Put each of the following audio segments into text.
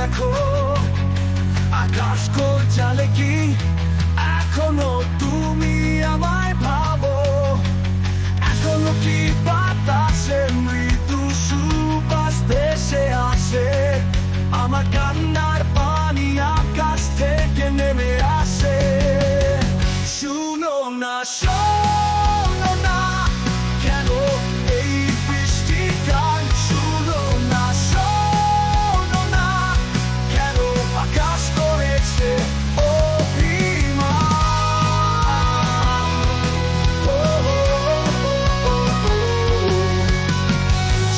দেখো আকাশ জালে কি এখনো তুমি আমায় ভাবো এখনো কি বাতাসে মৃদু সুবাস ভেসে আসে আমার কান্নার পানি আকাশ থেকে নেমে আসে শুনো না শোনো না কেন এই বৃষ্টির গান শুনো না শোনো না কেন আকাশ করেছে অভিমান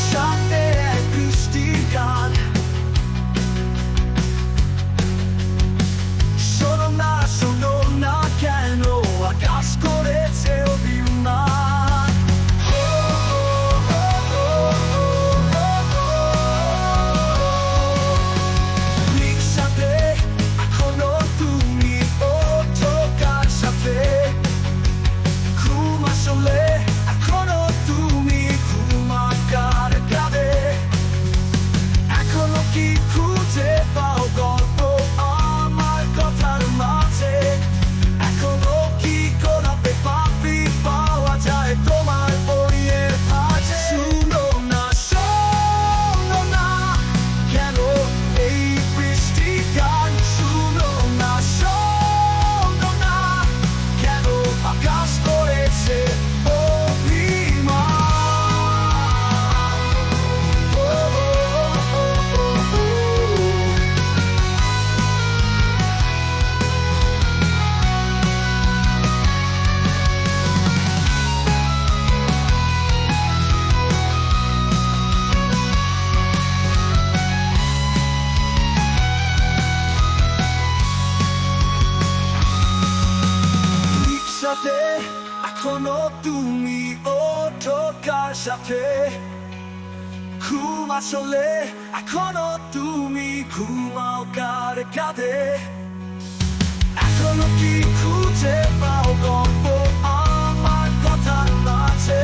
সাথে এক বৃষ্টির গান শোনো না কেন আকাশ করেছে অভিমান রিকশাতে এখনো তুমি ওঠো কার সাথে ঘুম আসলে এখনো তুমি ঘুমাও কার কাঁধে এখনো কি খুঁজে পাও গল্প আমার কথার মাঝে এখনো কি কোনাতে পাপি পাওয়া যায় তোমার বইয়ের ভাঁজে শুনো না শোনো না কেন এই বৃষ্টি গান শুনো না শোনো না কেন আকাশ করেছে রিকশাতে এখনো তুমি ওঠো কার সাথে ঘুম আসলে এখনো তুমি ঘুমাও কার কাঁধে এখনো কি খুঁজে পাও গল্প আমার কথার মাঝে